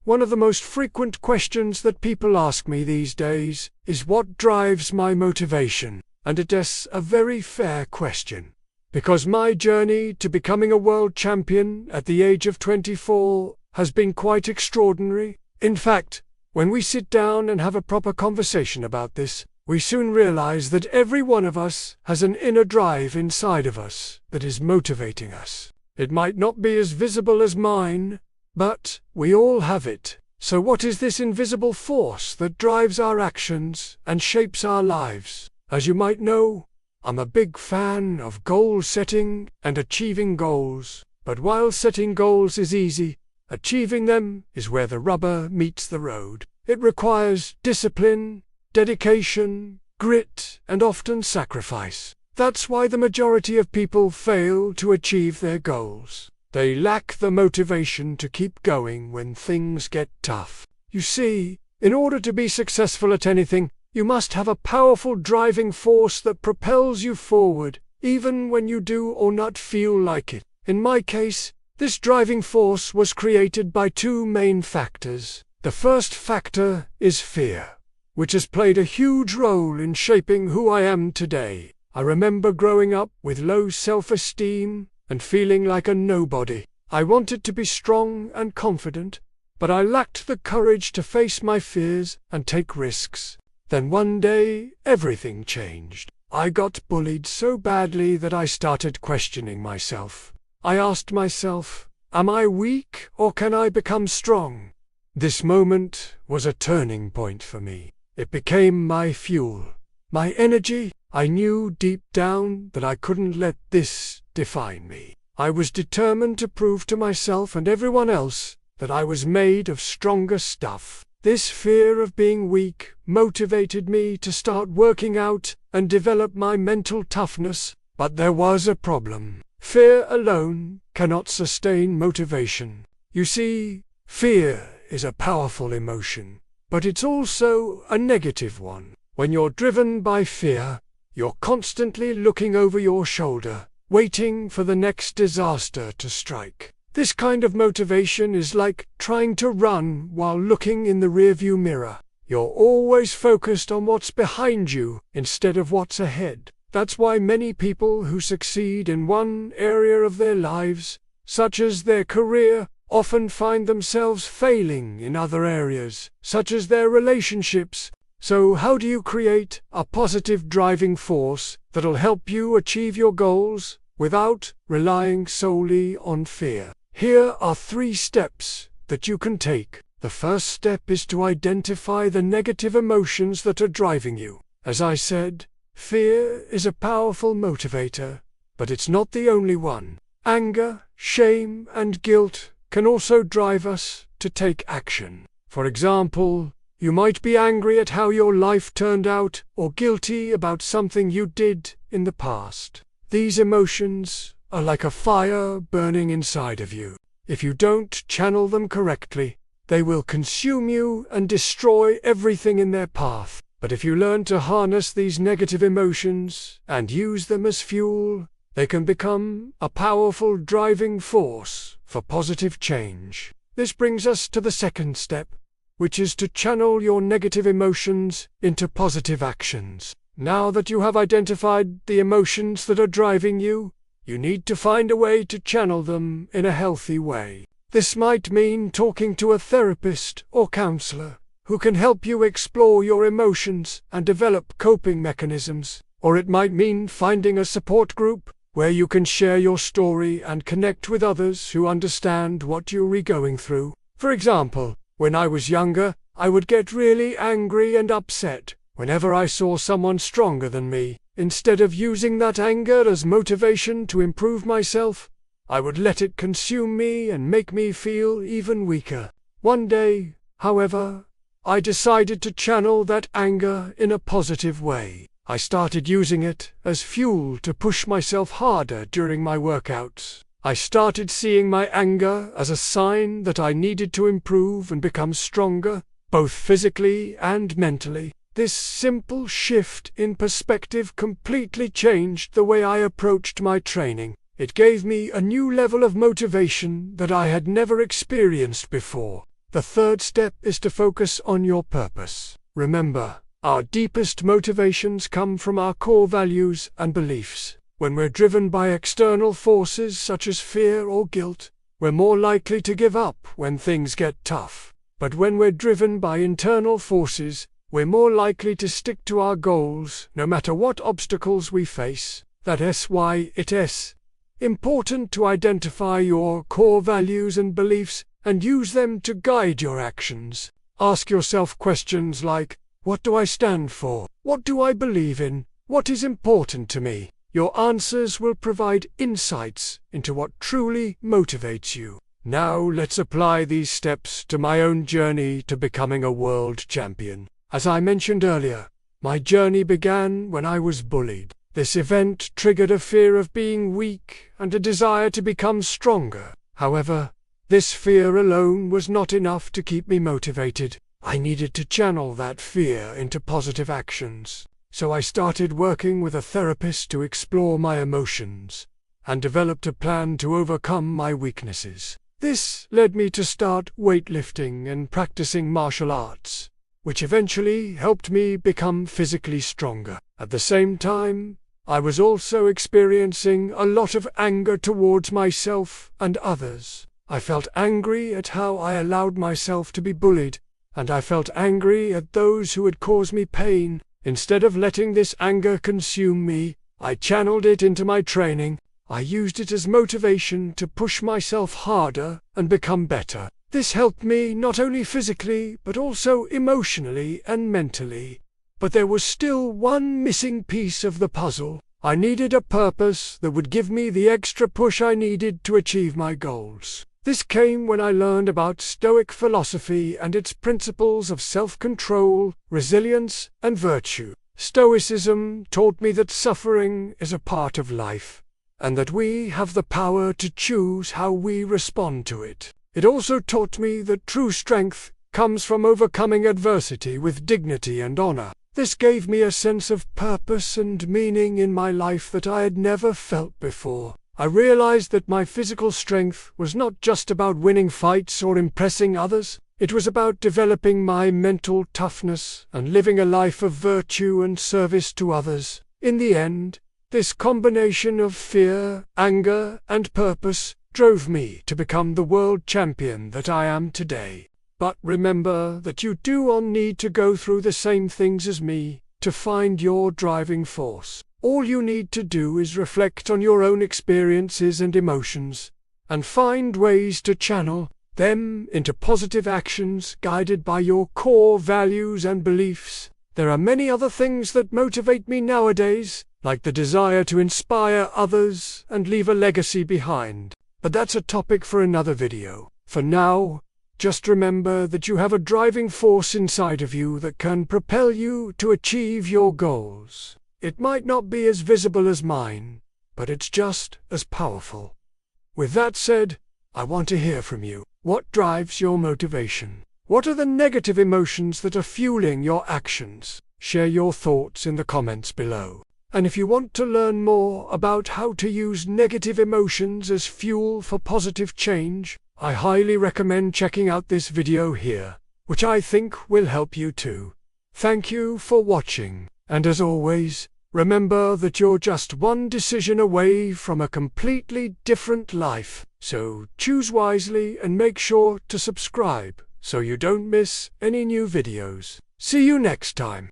One of the most frequent questions that people ask me these days is what drives my motivation, and it is a very fair question. Because my journey to becoming a world champion at the age of 24 has been quite extraordinary. In fact, when we sit down and have a proper conversation about this, we soon realize that every one of us has an inner drive inside of us that is motivating us. It might not be as visible as mine, but we all have it. So what is this invisible force that drives our actions and shapes our lives? As you might know, I'm a big fan of goal setting and achieving goals. But while setting goals is easy, achieving them is where the rubber meets the road. It requires discipline, dedication, grit, and often sacrifice. That's why the majority of people fail to achieve their goals. They lack the motivation to keep going when things get tough. You see, in order to be successful at anything, you must have a powerful driving force that propels you forward, even when you do or not feel like it. In my case, this driving force was created by two main factors. The first factor is fear, which has played a huge role in shaping who I am today. I remember growing up with low self-esteem and feeling like a nobody. I wanted to be strong and confident, but I lacked the courage to face my fears and take risks. Then one day, everything changed. I got bullied so badly that I started questioning myself. I asked myself, am I weak or can I become strong? This moment was a turning point for me. It became my fuel, my energy. I knew deep down that I couldn't let this define me. I was determined to prove to myself and everyone else that I was made of stronger stuff. This fear of being weak motivated me to start working out and develop my mental toughness. But there was a problem. Fear alone cannot sustain motivation. You see, fear is a powerful emotion, but it's also a negative one. When you're driven by fear, you're constantly looking over your shoulder, waiting for the next disaster to strike. This kind of motivation is like trying to run while looking in the rearview mirror. You're always focused on what's behind you instead of what's ahead. That's why many people who succeed in one area of their lives, such as their career, often find themselves failing in other areas, such as their relationships. So how do you create a positive driving force that'll help you achieve your goals without relying solely on fear? Here are 3 steps that you can take. The first step is to identify the negative emotions that are driving you. As I said, fear is a powerful motivator, but it's not the only one. Anger, shame, and guilt can also drive us to take action. For example, you might be angry at how your life turned out or guilty about something you did in the past. These emotions are like a fire burning inside of you. If you don't channel them correctly, they will consume you and destroy everything in their path. But if you learn to harness these negative emotions and use them as fuel, they can become a powerful driving force for positive change. This brings us to the second step, which is to channel your negative emotions into positive actions. Now that you have identified the emotions that are driving you, you need to find a way to channel them in a healthy way. This might mean talking to a therapist or counselor who can help you explore your emotions and develop coping mechanisms. Or it might mean finding a support group where you can share your story and connect with others who understand what you're going through. For example, when I was younger, I would get really angry and upset whenever I saw someone stronger than me. Instead of using that anger as motivation to improve myself, I would let it consume me and make me feel even weaker. One day, however, I decided to channel that anger in a positive way. I started using it as fuel to push myself harder during my workouts. I started seeing my anger as a sign that I needed to improve and become stronger, both physically and mentally. This simple shift in perspective completely changed the way I approached my training. It gave me a new level of motivation that I had never experienced before. The third step is to focus on your purpose. Remember, our deepest motivations come from our core values and beliefs. When we're driven by external forces such as fear or guilt, we're more likely to give up when things get tough. But when we're driven by internal forces, we're more likely to stick to our goals no matter what obstacles we face. That's why it is important to identify your core values and beliefs and use them to guide your actions. Ask yourself questions like, what do I stand for? What do I believe in? What is important to me? Your answers will provide insights into what truly motivates you. Now let's apply these steps to my own journey to becoming a world champion. As I mentioned earlier, my journey began when I was bullied. This event triggered a fear of being weak and a desire to become stronger. However, this fear alone was not enough to keep me motivated. I needed to channel that fear into positive actions. So I started working with a therapist to explore my emotions and developed a plan to overcome my weaknesses. This led me to start weightlifting and practicing martial arts, which eventually helped me become physically stronger. At the same time, I was also experiencing a lot of anger towards myself and others. I felt angry at how I allowed myself to be bullied, and I felt angry at those who had caused me pain. Instead of letting this anger consume me, I channeled it into my training. I used it as motivation to push myself harder and become better. This helped me not only physically, but also emotionally and mentally. But there was still one missing piece of the puzzle. I needed a purpose that would give me the extra push I needed to achieve my goals. This came when I learned about Stoic philosophy and its principles of self-control, resilience, and virtue. Stoicism taught me that suffering is a part of life, and that we have the power to choose how we respond to it. It also taught me that true strength comes from overcoming adversity with dignity and honor. This gave me a sense of purpose and meaning in my life that I had never felt before. I realized that my physical strength was not just about winning fights or impressing others. It was about developing my mental toughness and living a life of virtue and service to others. In the end, this combination of fear, anger, and purpose drove me to become the world champion that I am today. But remember that you do need to go through the same things as me to find your driving force. All you need to do is reflect on your own experiences and emotions, and find ways to channel them into positive actions guided by your core values and beliefs. There are many other things that motivate me nowadays, like the desire to inspire others and leave a legacy behind. But that's a topic for another video. For now, just remember that you have a driving force inside of you that can propel you to achieve your goals. It might not be as visible as mine, but it's just as powerful. With that said, I want to hear from you. What drives your motivation? What are the negative emotions that are fueling your actions? Share your thoughts in the comments below. And if you want to learn more about how to use negative emotions as fuel for positive change, I highly recommend checking out this video here, which I think will help you too. Thank you for watching, and as always, remember that you're just one decision away from a completely different life. So choose wisely and make sure to subscribe so you don't miss any new videos. See you next time.